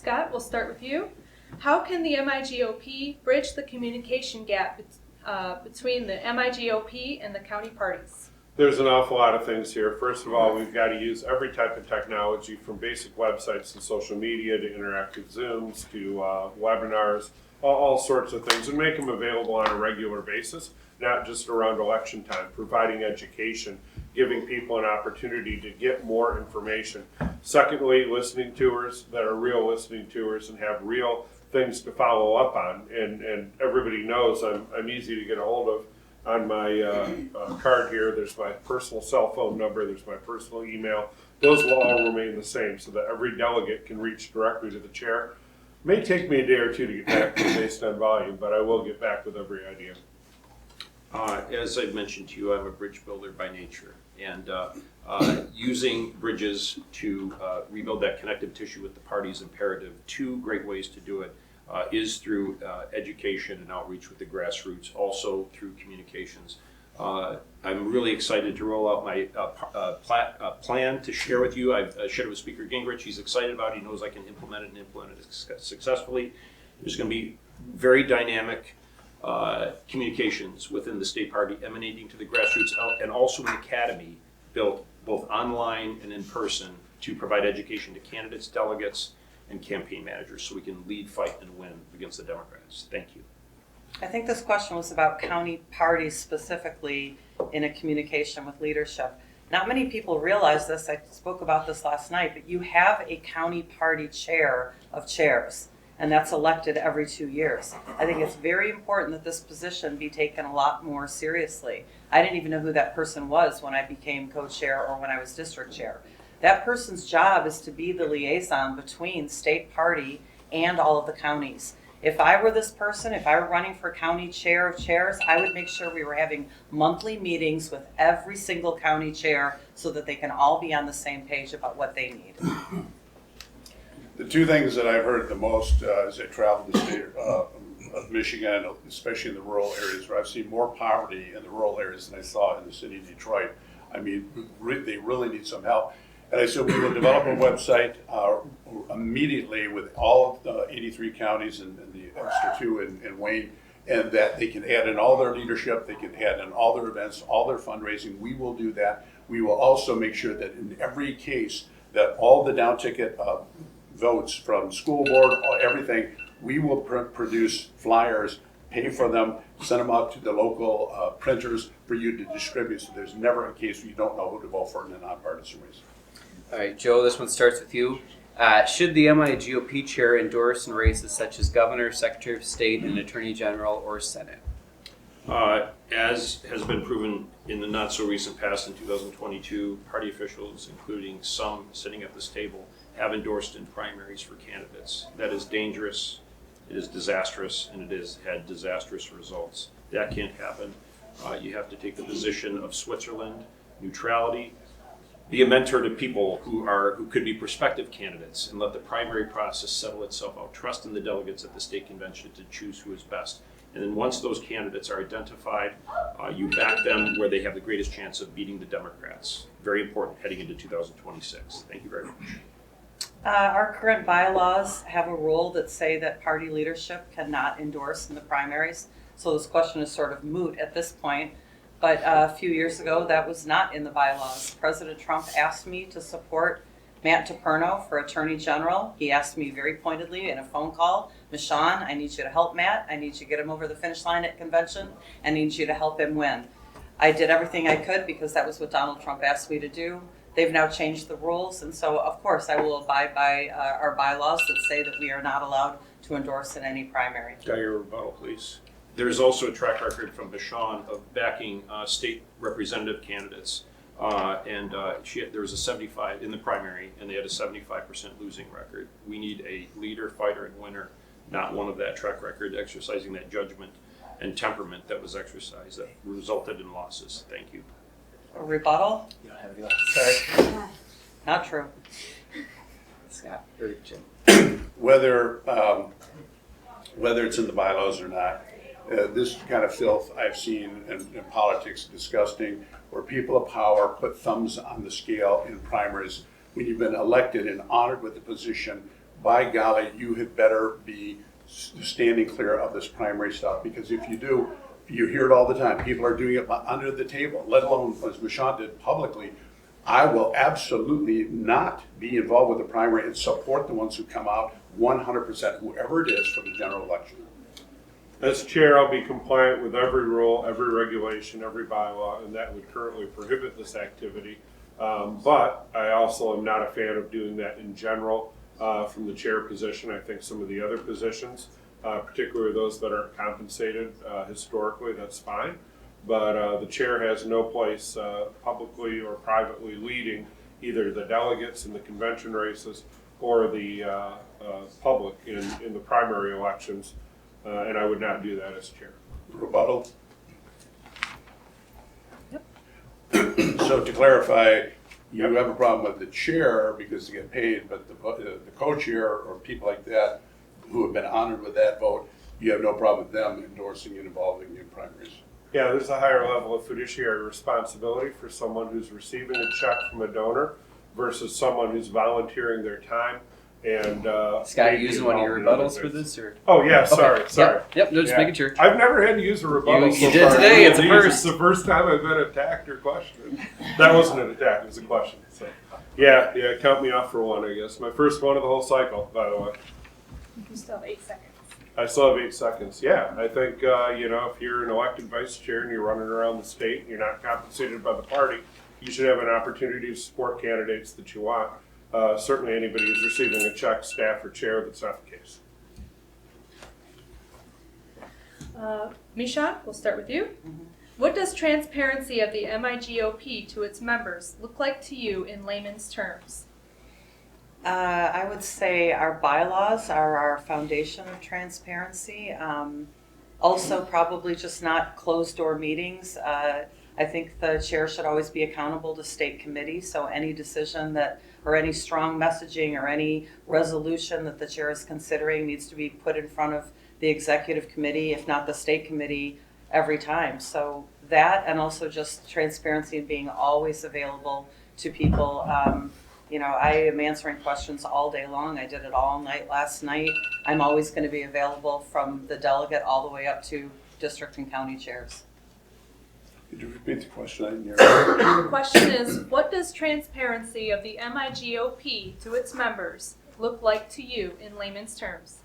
Scott, we'll start with you. How can the MIGOP bridge the communication gap between the MIGOP and the county parties? There's an awful lot of things here. First of all, we've got to use every type of technology, from basic websites and social media to interactive Zooms to webinars, all sorts of things, and make them available on a regular basis, not just around election time, providing education, giving people an opportunity to get more information. Secondly, listening tours that are real listening tours and have real things to follow up on. And everybody knows I'm easy to get a hold of. On my card here, there's my personal cell phone number, there's my personal email. Those will all remain the same so that every delegate can reach directly to the chair. May take me a day or two to get back to based on volume, but I will get back with every idea. As I've mentioned to you, I'm a bridge builder by nature, and using bridges to rebuild that connective tissue with the party is imperative. Two great ways to do it is through education and outreach with the grassroots, also through communications. I'm really excited to roll out my plan to share with you. I've shared it with Speaker Gingrich. He's excited about it. He knows I can implement it successfully. There's going to be very dynamic communications within the state party emanating to the grassroots, and also an academy built both online and in person to provide education to candidates, delegates, and campaign managers so we can lead, fight, and win against the Democrats. Thank you. I think this question was about county parties specifically in a communication with leadership. Not many people realize this. I spoke about this last night, but you have a county party chair of chairs, and that's elected every 2 years. I think it's very important that this position be taken a lot more seriously. I didn't even know who that person was when I became co-chair or when I was district chair. That person's job is to be the liaison between state party and all of the counties. If I were this person, if I were running for county chair of chairs, I would make sure we were having monthly meetings with every single county chair so that they can all be on the same page about what they need. The two things that I've heard the most as I traveled the state of Michigan, especially in the rural areas, where I've seen more poverty in the rural areas than I saw in the city of Detroit. I mean, they really need some help. And I said we will develop a website immediately with all of the 83 counties and the extra two in Wayne, and that they can add in all their leadership, they can add in all their events, all their fundraising. We will do that. We will also make sure that in every case that all the down ticket votes from school board, everything, we will produce flyers, pay for them, send them out to the local printers for you to distribute, so there's never a case where you don't know who to vote for in a nonpartisan race. All right, Joe, this one starts with you. Should the MIGOP chair endorse in races such as governor, secretary of state, and attorney general, or senate? As has been proven in the not so recent past in 2022, party officials, including some sitting at this table, have endorsed in primaries for candidates. That is dangerous, it is disastrous, and it has had disastrous results. That can't happen. You have to take the position of Switzerland, neutrality, be a mentor to people who could be prospective candidates, and let the primary process settle itself out. Trust in the delegates at the state convention to choose who is best. And then once those candidates are identified, you back them where they have the greatest chance of beating the Democrats. Very important heading into 2026. Thank you very much. Our current bylaws have a rule that say that party leadership cannot endorse in the primaries. So this question is sort of moot at this point. But a few years ago, that was not in the bylaws. President Trump asked me to support Matt DePerno for Attorney General. He asked me very pointedly in a phone call, Meshawn, I need you to help Matt. I need you to get him over the finish line at convention. I need you to help him win. I did everything I could because that was what Donald Trump asked me to do. They've now changed the rules, and so of course I will abide by our bylaws that say that we are not allowed to endorse in any primary. Geyer, rebuttal, please. There's also a track record from Meshawn of backing state representative candidates. There was a 75 in the primary, and they had a 75% losing record. We need a leader, fighter, and winner, not one of that track record, exercising that judgment and temperament that was exercised that resulted in losses. Thank you. A rebuttal? You don't have any left. Sorry. Not true. Scott or Jim. Whether it's in the bylaws or not, this kind of filth I've seen in politics, disgusting, where people of power put thumbs on the scale in primaries when you've been elected and honored with the position by golly, you had better be standing clear of this primary stuff, because if you do, you hear it all the time. People are doing it under the table, let alone, as Meshawn did publicly. I will absolutely not be involved with the primary and support the ones who come out 100%, whoever it is, for the general election. As chair, I'll be compliant with every rule, every regulation, every bylaw, and that would currently prohibit this activity. But I also am not a fan of doing that in general from the chair position. I think some of the other positions, particularly those that are compensated historically, that's fine. But the chair has no place publicly or privately leading either the delegates in the convention races or the public in the primary elections. And I would not do that as chair. Rebuttal? Yep. So to clarify, you have a problem with the chair because they get paid, but the co-chair or people like that who have been honored with that vote, you have no problem with them endorsing and involving in primaries. Yeah, there's a higher level of fiduciary responsibility for someone who's receiving a check from a donor versus someone who's volunteering their time. And Scott, you using one of your rebuttals for this, or? Oh yeah, sorry. Yep, no, just making sure. I've never had to use a rebuttal. You did today. It's a first. It's the first time I've been attacked or questioned. That wasn't an attack; it was a question. So, yeah, count me off for one. I guess my first one of the whole cycle. By the way, You still have 8 seconds. I still have 8 seconds. Yeah, I think if you're an elected vice chair and you're running around the state and you're not compensated by the party, you should have an opportunity to support candidates that you want. Certainly anybody who's receiving a check, staff or chair, that's not the case. Meshawn, we'll start with you. What does transparency of the MIGOP to its members look like to you in layman's terms? I would say our bylaws are our foundation of transparency. Also, probably just not closed door meetings. I think the chair should always be accountable to state committees, so any decision that, or any strong messaging or any resolution that the chair is considering needs to be put in front of the executive committee, if not the state committee, every time. So that, and also just transparency and being always available to people. I am answering questions all day long. I did it all night last night. I'm always going to be available from the delegate all the way up to district and county chairs. Could you repeat the question? I didn't hear. The question is, what does transparency of the MIGOP to its members look like to you in layman's terms?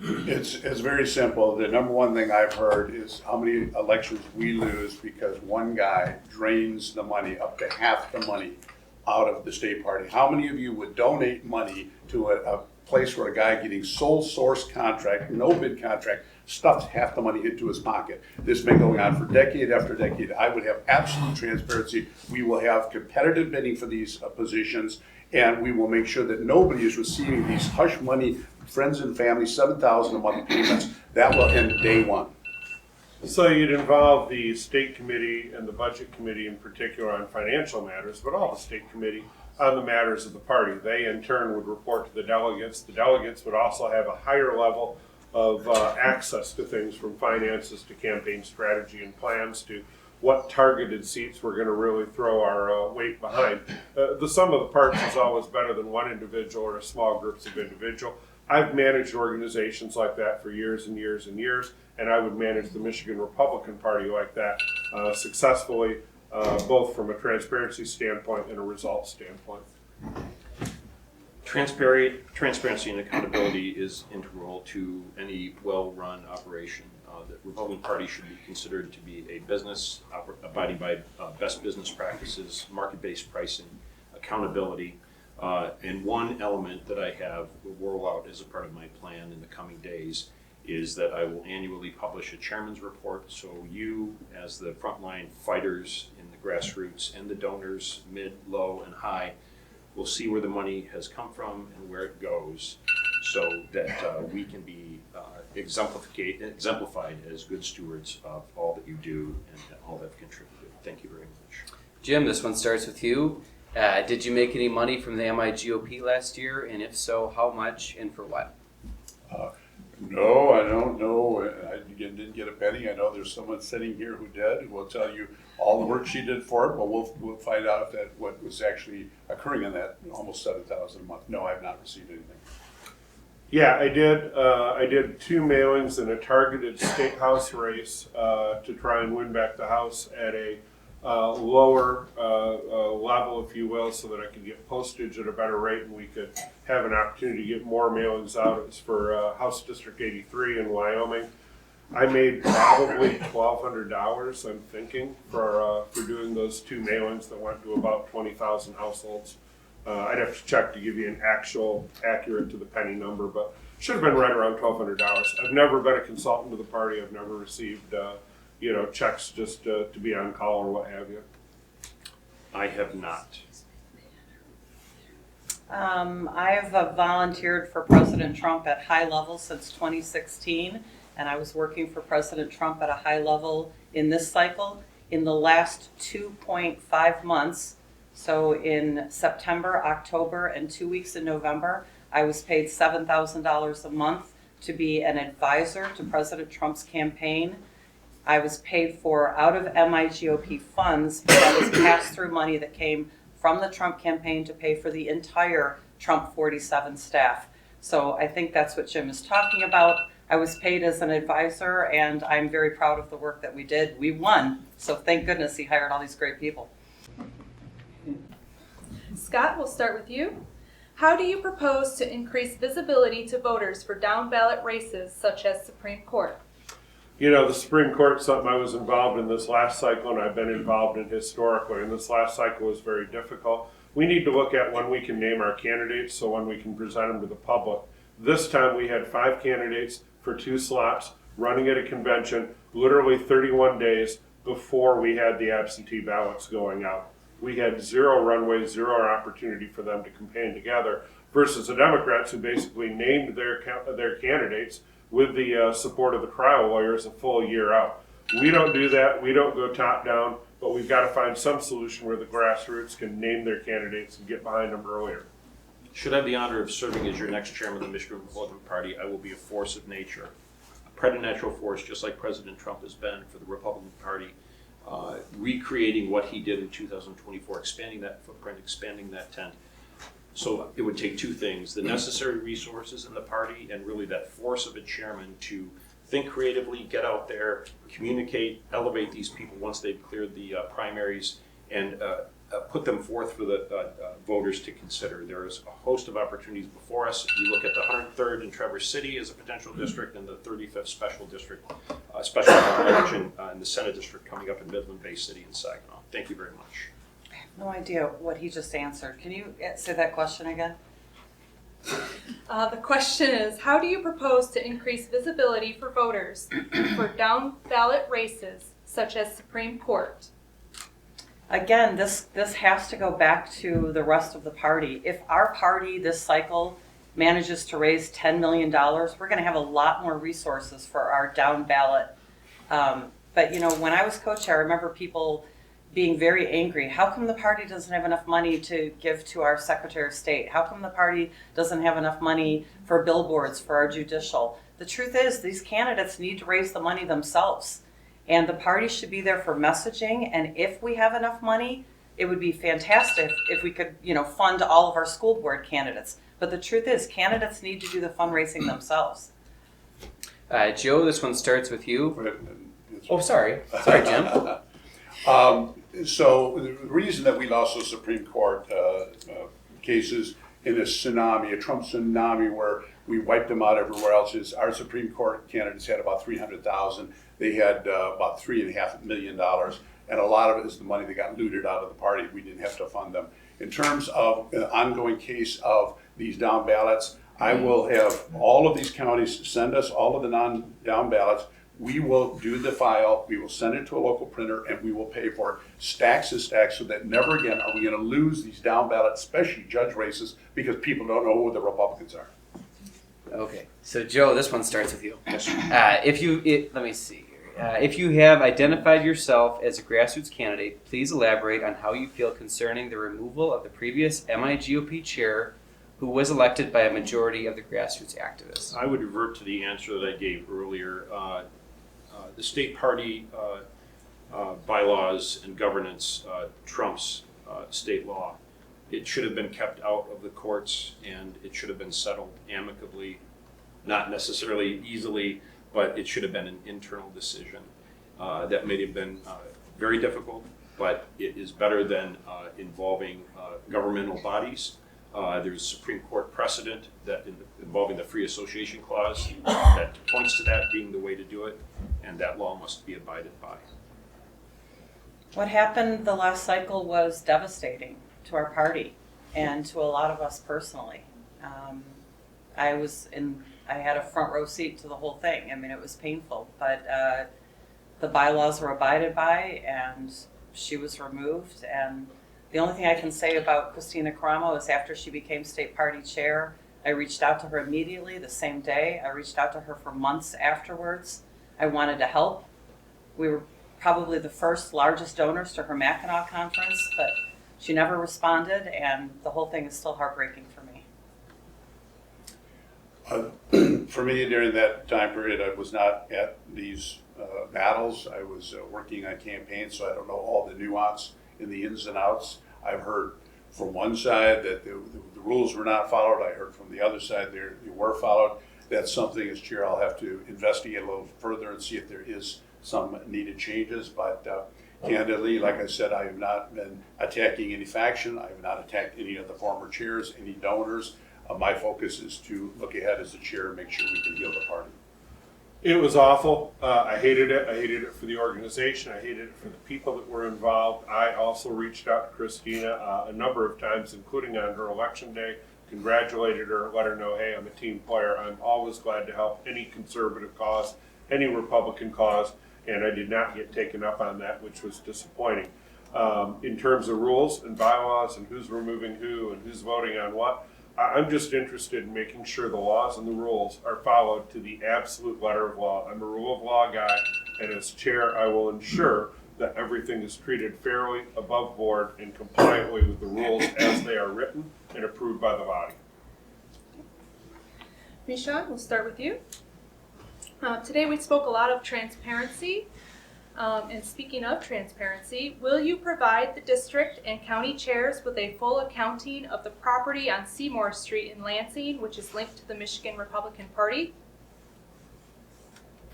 It's very simple. The number one thing I've heard is how many elections we lose because one guy drains the money, up to half the money, out of the state party. How many of you would donate money to a place where a guy getting sole source contract, no bid contract, stuffs half the money into his pocket? This has been going on for decade after decade. I would have absolute transparency. We will have competitive bidding for these positions, and we will make sure that nobody is receiving these hush money, friends and family, $7,000 a month payments. That will end day one. So you'd involve the state committee and the budget committee in particular on financial matters, but all the state committee on the matters of the party. They in turn would report to the delegates. The delegates would also have a higher level of access to things, from finances to campaign strategy and plans to what targeted seats we're going to really throw our weight behind. The sum of the parts is always better than one individual or small groups of individual. I've managed organizations like that for years and years and years, and I would manage the Michigan Republican Party like that successfully, both from a transparency standpoint and a results standpoint. Transparency and accountability is integral to any well-run operation. The Republican Party should be considered to be a business abiding by best business practices, market-based pricing, accountability, and one element that I have will roll out as a part of my plan in the coming days is that I will annually publish a chairman's report. So you, as the frontline fighters in the grassroots and the donors, mid, low, and high, will see where the money has come from and where it goes, so that we can be exemplified as good stewards of all that you do and all that have contributed. Thank you very much. Jim, this one starts with you. Did you make any money from the MIGOP last year? And if so, how much and for what? No, I don't know. I didn't get a penny. I know there's someone sitting here who did, who will tell you all the work she did for it, but we'll find out what was actually occurring in that almost $7,000 a month. No, I have not received anything. Yeah, I did. I did 2 mailings in a targeted state house race to try and win back the House at a lower level, if you will, so that I could get postage at a better rate and we could have an opportunity to get more mailings out. It was for House District 83 in Wyoming. I made probably $1,200, I'm thinking, for doing those 2 mailings that went to about 20,000 households. I'd have to check to give you an actual, accurate to the penny number, but should have been right around $1,200. I've never been a consultant to the party. I've never received, checks just to be on call or what have you. I have not. I have volunteered for President Trump at high level since 2016, and I was working for President Trump at a high level in this cycle. In the last 2.5 months, so in September, October, and 2 weeks in November, I was paid $7,000 a month to be an advisor to President Trump's campaign. I was paid for out of MIGOP funds, but that was pass-through money that came from the Trump campaign to pay for the entire Trump 47 staff. So I think that's what Jim is talking about. I was paid as an advisor, and I'm very proud of the work that we did. We won, so thank goodness he hired all these great people. Scott, we'll start with you. How do you propose to increase visibility to voters for down ballot races such as Supreme Court? You know, the Supreme Court is something I was involved in this last cycle, and I've been involved in historically, and this last cycle was very difficult. We need to look at when we can name our candidates, so when we can present them to the public. This time we had 5 candidates for 2 slots running at a convention literally 31 days before we had the absentee ballots going out. We had 0 runway, 0 opportunity for them to campaign together versus the Democrats who basically named their candidates with the support of the trial lawyers a full year out. We don't do that. We don't go top down, but we've got to find some solution where the grassroots can name their candidates and get behind them earlier. Should I have the honor of serving as your next chairman of the Michigan Republican Party, I will be a force of nature, a preternatural force, just like President Trump has been for the Republican Party, recreating what he did in 2024, expanding that footprint, expanding that tent. So it would take 2 things, the necessary resources in the party and really that force of a chairman to think creatively, get out there, communicate, elevate these people once they've cleared the primaries, and put them forth for the voters to consider. There is a host of opportunities before us. If you look at the 103rd in Traverse City as a potential district and the 35th special district, special election in the Senate district coming up in Midland Bay City and Saginaw. Thank you very much. I have no idea what he just answered. Can you say that question again? The question is, how do you propose to increase visibility for voters for down ballot races such as Supreme Court? Again, this has to go back to the rest of the party. If our party this cycle manages to raise $10 million, we're going to have a lot more resources for our down ballot. But when I was co-chair, I remember people being very angry. How come the party doesn't have enough money to give to our Secretary of State? How come the party doesn't have enough money for billboards for our judicial? The truth is, these candidates need to raise the money themselves. And the party should be there for messaging. And if we have enough money, it would be fantastic if we could, fund all of our school board candidates. But the truth is, candidates need to do the fundraising themselves. Joe, this one starts with you. Oh, sorry, Jim. So the reason that we lost those Supreme Court cases in a tsunami, a Trump tsunami, where we wiped them out everywhere else, is our Supreme Court candidates had about 300,000. They had about $3.5 million, and a lot of it is the money that got looted out of the party. We didn't have to fund them. In terms of an ongoing case of these down ballots, I will have all of these counties send us all of the non-down ballots. We will do the file, we will send it to a local printer, and we will pay for stacks and stacks so that never again are we going to lose these down ballots, especially judge races, because people don't know who the Republicans are. Okay, so Joe, this one starts with you. Yes, sir. Let me see here. If you have identified yourself as a grassroots candidate, please elaborate on how you feel concerning the removal of the previous MIGOP chair who was elected by a majority of the grassroots activists. I would revert to the answer that I gave earlier. The state party bylaws and governance trumps state law. It should have been kept out of the courts, and it should have been settled amicably not necessarily easily, but it should have been an internal decision. That may have been very difficult, but it is better than involving governmental bodies. There's Supreme Court precedent that involving the free association clause that points to that being the way to do it, and that law must be abided by. What happened the last cycle was devastating to our party and to a lot of us personally. I had a front row seat to the whole thing. I mean, it was painful, but the bylaws were abided by, and she was removed. And the only thing I can say about Christina Caramo is after she became state party chair, I reached out to her immediately the same day. I reached out to her for months afterwards. I wanted to help. We were probably the first largest donors to her Mackinac conference, but she never responded, and the whole thing is still heartbreaking for me. For me, during that time period, I was not at these battles. I was working on campaigns, so I don't know all the nuance in the ins and outs. I've heard from one side that the rules were not followed. I heard from the other side they were followed. That's something, as chair, I'll have to investigate a little further and see if there is some needed changes. But candidly, like I said, I have not been attacking any faction. I have not attacked any of the former chairs, any donors. My focus is to look ahead as the chair and make sure we can heal the party. It was awful. I hated it. I hated it for the organization. I hated it for the people that were involved. I also reached out to Christina a number of times, including on her election day, congratulated her, let her know, hey, I'm a team player. I'm always glad to help any conservative cause, any Republican cause, and I did not get taken up on that, which was disappointing. In terms of rules and bylaws and who's removing who and who's voting on what, I'm just interested in making sure the laws and the rules are followed to the absolute letter of law. I'm a rule of law guy, and as chair, I will ensure that everything is treated fairly, above board, and compliantly with the rules as they are written and approved by the body. Meshawn, we'll start with you. Today we spoke a lot of transparency. And speaking of transparency, will you provide the district and county chairs with a full accounting of the property on Seymour Street in Lansing, which is linked to the Michigan Republican Party?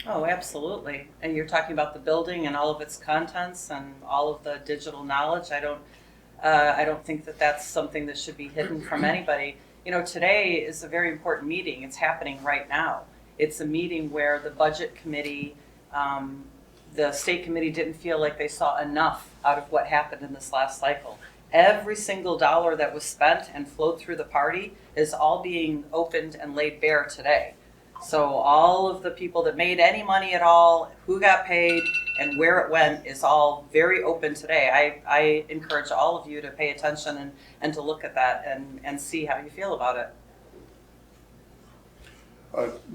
Oh, absolutely. And you're talking about the building and all of its contents and all of the digital knowledge. I don't think that that's something that should be hidden from anybody. You know, today is a very important meeting. It's happening right now. It's a meeting where the budget committee, the state committee didn't feel like they saw enough out of what happened in this last cycle. Every single dollar that was spent and flowed through the party is all being opened and laid bare today. So all of the people that made any money at all, who got paid, and where it went is all very open today. I encourage all of you to pay attention and to look at that and see how you feel about it.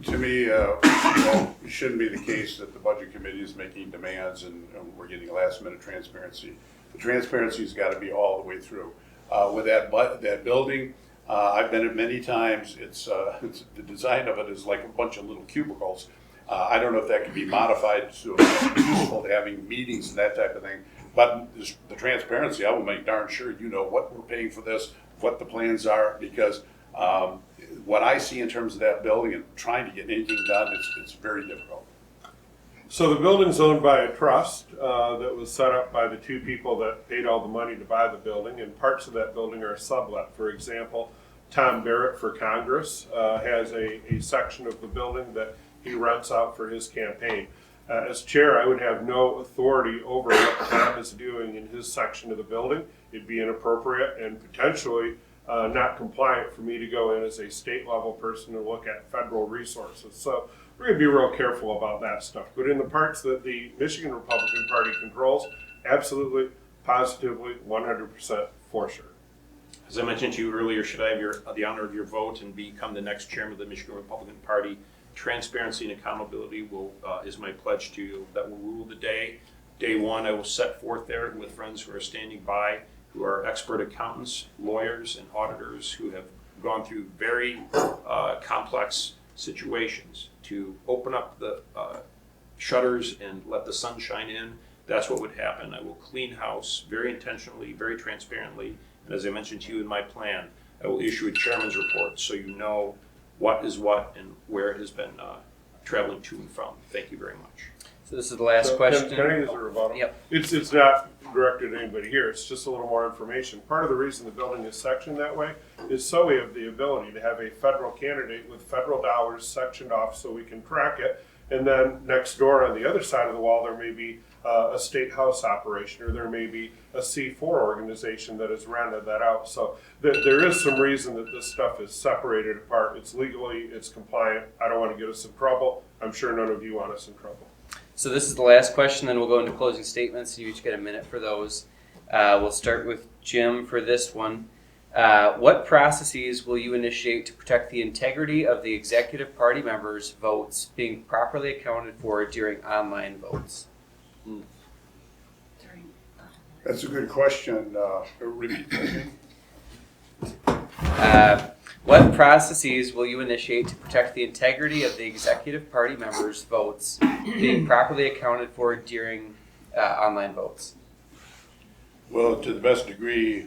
To me, it shouldn't be the case that the budget committee is making demands and we're getting last minute transparency. The transparency's got to be all the way through. With that building, I've been it many times. It's the design of it is like a bunch of little cubicles. I don't know if that can be modified so it's useful to having meetings and that type of thing. But the transparency, I will make darn sure you know what we're paying for this, what the plans are, because what I see in terms of that building and trying to get anything done, it's very difficult. So the building's owned by a trust that was set up by the two people that paid all the money to buy the building, and parts of that building are sublet. For example, Tom Barrett for Congress has a section of the building that he rents out for his campaign. As chair, I would have no authority over what Tom is doing in his section of the building. It'd be inappropriate and potentially not compliant for me to go in as a state level person and look at federal resources. So we're going to be real careful about that stuff. But in the parts that the Michigan Republican Party controls, absolutely, positively, 100% for sure. As I mentioned to you earlier, should I have the honor of your vote and become the next chairman of the Michigan Republican Party, transparency and accountability is my pledge to you. That will rule the day. Day one, I will set forth there with friends who are standing by, who are expert accountants, lawyers, and auditors who have gone through very complex situations to open up the shutters and let the sun shine in. That's what would happen. I will clean house very intentionally, very transparently, and as I mentioned to you in my plan, I will issue a chairman's report so you know what is what and where it has been traveling to and from. Thank you very much. So this is the last So, question. Can I use a rebuttal? Yep. It's not directed at anybody here, it's just a little more information. Part of the reason the building is sectioned that way is so we have the ability to have a federal candidate with federal dollars sectioned off so we can track it. And then next door on the other side of the wall, there may be a state house operation, or there may be a C4 organization that has rented that out. So there is some reason that this stuff is separated apart. It's legally, it's compliant. I don't want to get us in trouble. I'm sure none of you want us in trouble. So this is the last question, then we'll go into closing statements. You each get a minute for those. We'll start with Jim for this one. What processes will you initiate to protect the integrity of the executive party members' votes being properly accounted for during online votes? That's a good question. Repeat that again. What processes will you initiate to protect the integrity of the executive party members' votes being properly accounted for during online votes? Well, to the best degree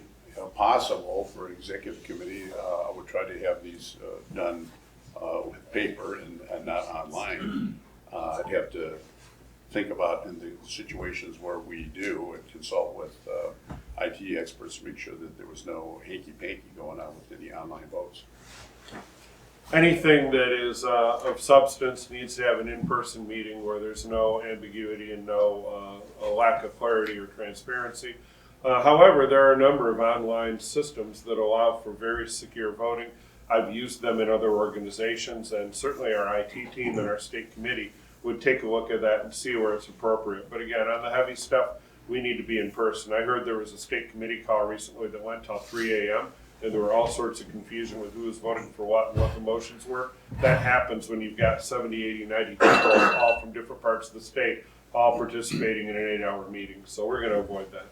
possible for executive committee, I would try to have these done with paper and not online. I'd have to think about in the situations where we do and consult with IT experts to make sure that there was no hanky-panky going on with any online votes. Anything that is of substance needs to have an in-person meeting where there's no ambiguity and no a lack of clarity or transparency. However, there are a number of online systems that allow for very secure voting. I've used them in other organizations, and certainly our IT team and our state committee would take a look at that and see where it's appropriate. But again, on the heavy stuff, we need to be in person. I heard there was a state committee call recently that went till 3 a.m. and there were all sorts of confusion with who was voting for what and what the motions were. That happens when you've got 70, 80, 90 people all from different parts of the state all participating in an 8-hour meeting. So we're going to avoid that.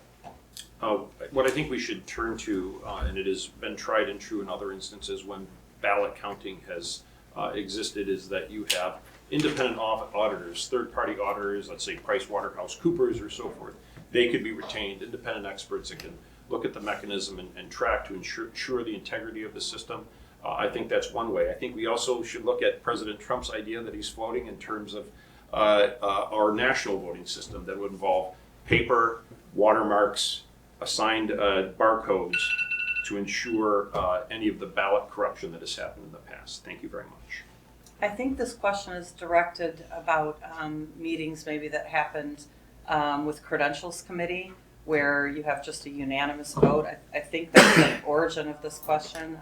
What I think we should turn to, and it has been tried and true in other instances when ballot counting has existed, is that you have independent auditors, third-party auditors, let's say PricewaterhouseCoopers or so forth. They could be retained, independent experts that can look at the mechanism and track to ensure the integrity of the system. I think that's one way. I think we also should look at President Trump's idea that he's floating in terms of our national voting system that would involve paper, watermarks, assigned barcodes to ensure any of the ballot corruption that has happened in the past. Thank you very much. I think this question is directed about meetings maybe that happened with Credentials Committee where you have just a unanimous vote. I think that's the origin of this question.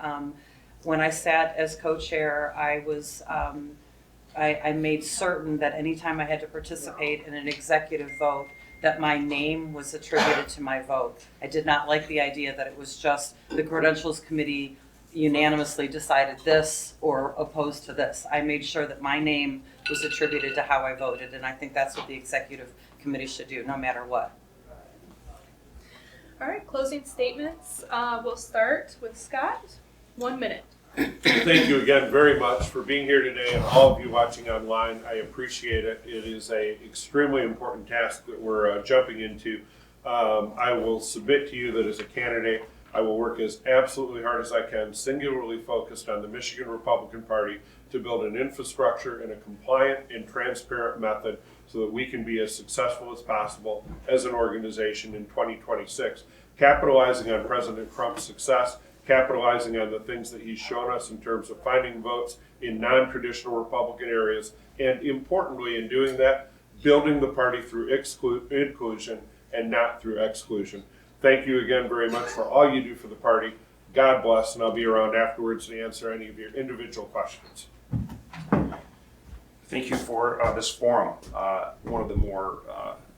When I sat as co-chair, I made certain that anytime I had to participate in an executive vote, that my name was attributed to my vote. I did not like the idea that it was just the Credentials Committee unanimously decided this or opposed to this. I made sure that my name was attributed to how I voted, and I think that's what the executive committee should do, no matter what. All right, closing statements. We'll start with Scott. 1 minute. Thank you again very much for being here today and all of you watching online. I appreciate it. It is an extremely important task that we're jumping into. I will submit to you that as a candidate, I will work as absolutely hard as I can, singularly focused on the Michigan Republican Party to build an infrastructure in a compliant and transparent method so that we can be as successful as possible as an organization in 2026, capitalizing on President Trump's success, capitalizing on the things that he's shown us in terms of finding votes in non-traditional Republican areas, and importantly in doing that, building the party through inclusion and not through exclusion. Thank you again very much for all you do for the party. God bless, and I'll be around afterwards to answer any of your individual questions. Thank you for this forum, one of the more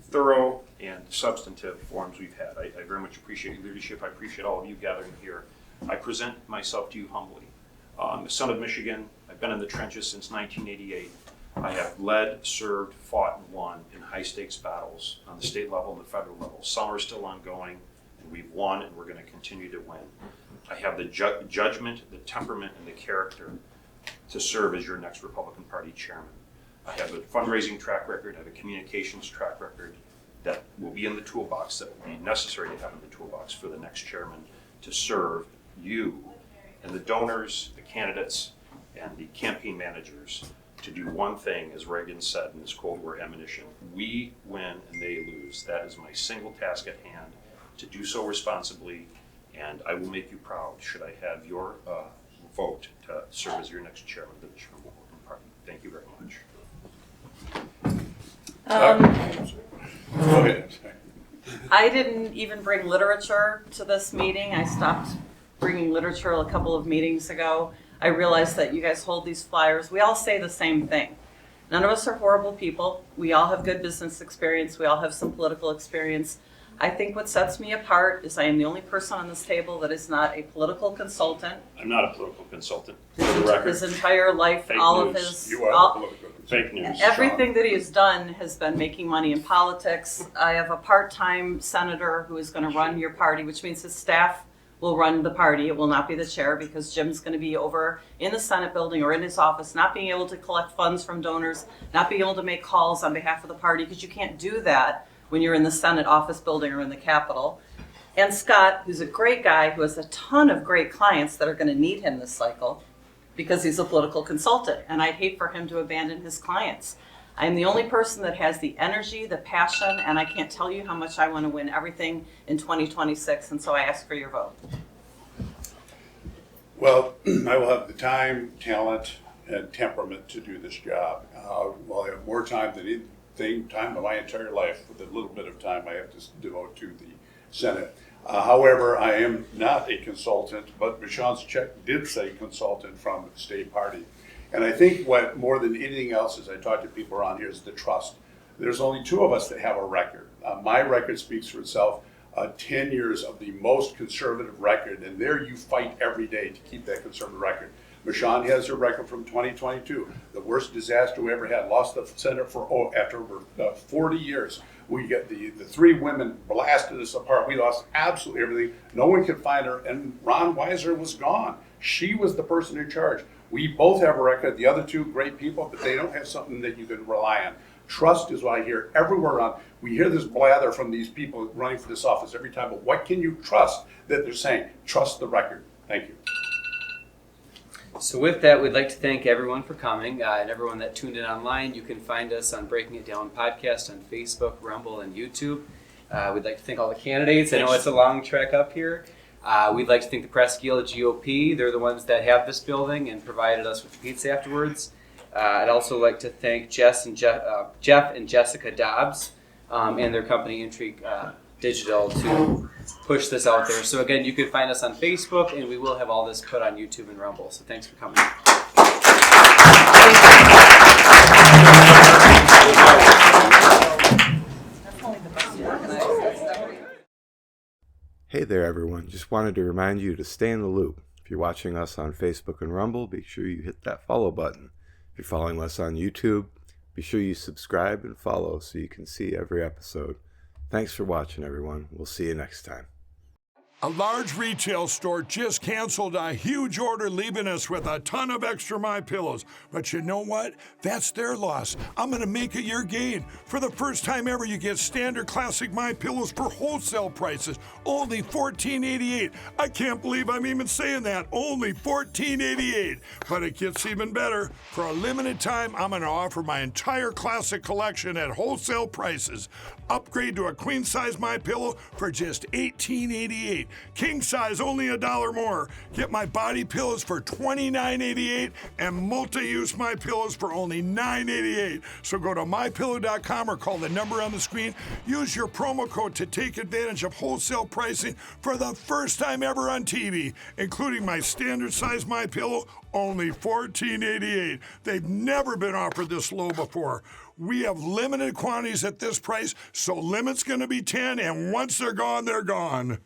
thorough and substantive forums we've had. I very much appreciate your leadership. I appreciate all of you gathering here. I present myself to you humbly. I'm a son of Michigan. I've been in the trenches since 1988. I have led, served, fought, and won in high-stakes battles on the state level and the federal level. Some are still ongoing, and we've won, and we're going to continue to win. I have the judgment, the temperament, and the character to serve as your next Republican Party chairman. I have a fundraising track record, I have a communications track record that will be in the toolbox, that will be necessary to have in the toolbox for the next chairman to serve you and the donors, the candidates, and the campaign managers to do one thing, as Reagan said in his Cold War admonition: we win and they lose. That is my single task at hand, to do so responsibly, and I will make you proud should I have your vote to serve as your next chairman of the Meshawn Republican Party. Thank you very much. Go ahead. I didn't even bring literature to this meeting. I stopped bringing literature a couple of meetings ago. I realized that you guys hold these flyers. We all say the same thing. None of us are horrible people. We all have good business experience. We all have some political experience. I think what sets me apart is I am the only person on this table that is not a political consultant. I'm not a political consultant, for the record. His entire life, Fake all of news. his, You are all, political. Fake news. everything that he has done has been making money in politics. I have a part-time senator who is going to run your party, which means his staff will run the party. It will not be the chair, because Jim's going to be over in the Senate building or in his office, not being able to collect funds from donors, not being able to make calls on behalf of the party, because you can't do that when you're in the Senate office building or in the Capitol. And Scott, who's a great guy, who has a ton of great clients that are going to need him this cycle, because he's a political consultant, and I'd hate for him to abandon his clients. I'm the only person that has the energy, the passion, and I can't tell you how much I want to win everything in 2026, and so I ask for your vote. Well, I will have the time, talent, and temperament to do this job. Well, I have more time than anything, time of my entire life, with the little bit of time I have to devote to the Senate. However, I am not a consultant, but Meshawn's check did say consultant from the state party. And I think what more than anything else, as I talk to people around here, is the trust. There's only two of us that have a record. My record speaks for itself. 10 years of the most conservative record, and there you fight every day to keep that conservative record. Meshawn has her record from 2022, the worst disaster we ever had. Lost the Senate for after over 40 years. We get the three women blasted us apart. We lost absolutely everything. No one could find her, and Ron Weiser was gone. She was the person in charge. We both have a record. The other two, great people, but they don't have something that you can rely on. Trust is what I hear everywhere around. We hear this blather from these people running for this office every time, but what can you trust that they're saying? Trust the record. Thank you. So with that, we'd like to thank everyone for coming, and everyone that tuned in online. You can find us on Breaking It Down podcast on Facebook, Rumble, and YouTube. We'd like to thank all the candidates. I know it's a long trek up here. We'd like to thank the Presque Isle GOP. They're the ones that have this building and provided us with pizza afterwards. I'd also like to thank Jeff and Jessica Dobbs and their company Intrigue Digital to push this out there. So again, you can find us on Facebook, and we will have all this put on YouTube and Rumble. So thanks for coming. Hey there, everyone. Just wanted to remind you to stay in the loop. If you're watching us on Facebook and Rumble, be sure you hit that follow button. If you're following us on YouTube, be sure you subscribe and follow so you can see every episode. Thanks for watching, everyone. We'll see you next time. A large retail store just canceled a huge order, leaving us with a ton of extra MyPillows. But you know what? That's their loss. I'm going to make it your gain. For the first time ever, you get standard classic MyPillows for wholesale prices, only $14.88. I can't believe I'm even saying that. Only $14.88. But it gets even better. For a limited time, I'm going to offer my entire classic collection at wholesale prices. Upgrade to a queen size MyPillow for just $18.88. King size only $1 more. Get my body pillows for $29.88 and multi-use MyPillows for only $9.88. So go to mypillow.com or call the number on the screen. Use your promo code to take advantage of wholesale pricing for the first time ever on TV, including my standard size MyPillow, only $14.88. They've never been offered this low before. We have limited quantities at this price, so limit's going to be 10, and once they're gone, they're gone.